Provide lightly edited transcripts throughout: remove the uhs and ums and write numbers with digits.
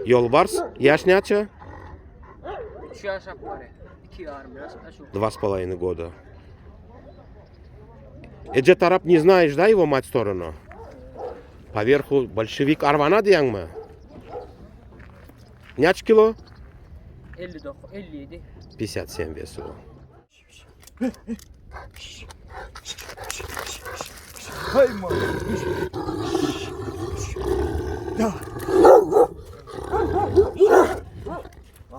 Yo'lbars yaş necha? 3 yaşap var. 2,5 yaş. 2,5 года. Эже тарап не знаешь, да, его мать сторону? Поверху большевик Арвана diyen Neç kilo? 59, 57. 57 вес его. Hay mı?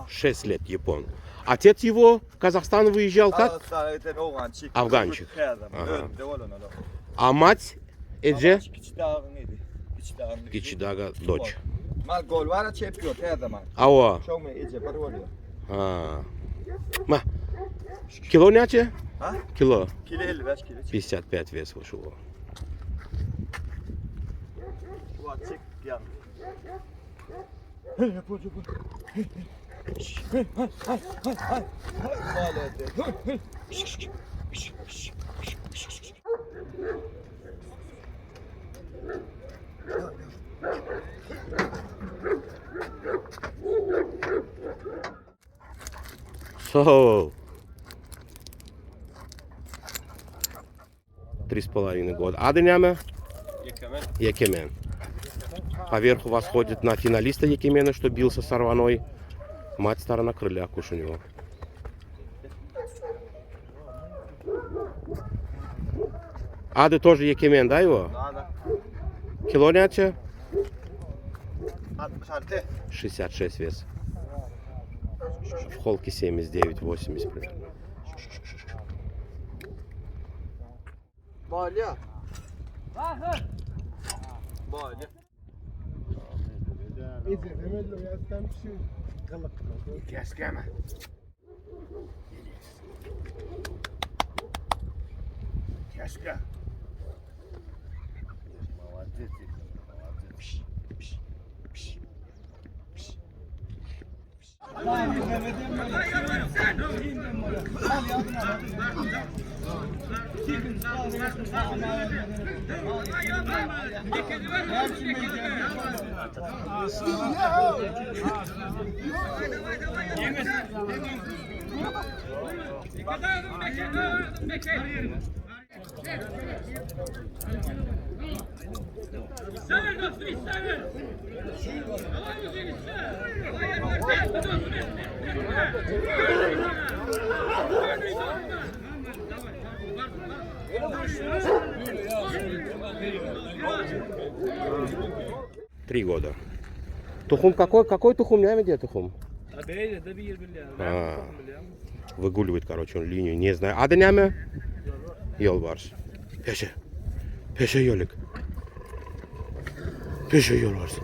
6 лет Япон. Отец его в Казахстан выезжал как? Afgançık. А мать Эже? Кичидага дочь. Mal gol var ya çepiyor her zaman. А o? Çok mu iyice parılıyor. Ма. Кило няче? Ha? Кило. Kilo 55 kilo. 55 вес вышел. Bu açık ya. Hey yapıyor bu. Hey hay. Malede. So. 3,5 года. А днями? Якемен. Поверху восходит на финалиста Якемена, что бился с Арваной. Мать сторона крыля куш у него. Ады тоже Якемен, да, его? Да. Кило няче? 66. 66 вес. В холке 79-80 примерно. Balya. Balya. Три года. Тухум какой? Какой тухум? Не где тухум? Выгуливает, короче, он линию, не знаю. А днями? Yo'lbars. Пеше ёлик. Пеше yo'lbars.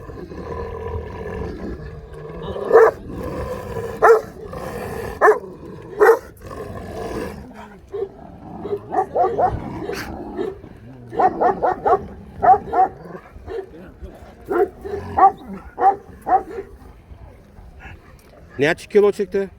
Neçe kilo çıktı?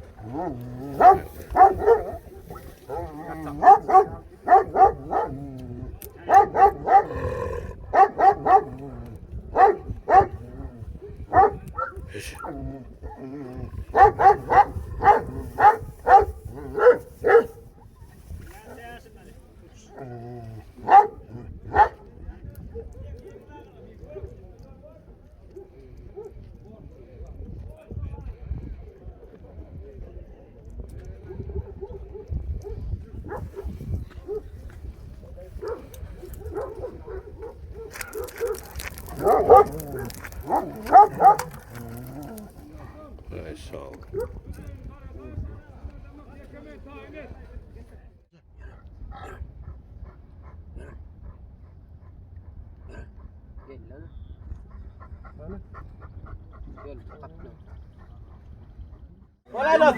Sağ ol.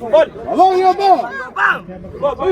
Gol. Gol ya baba. Baba.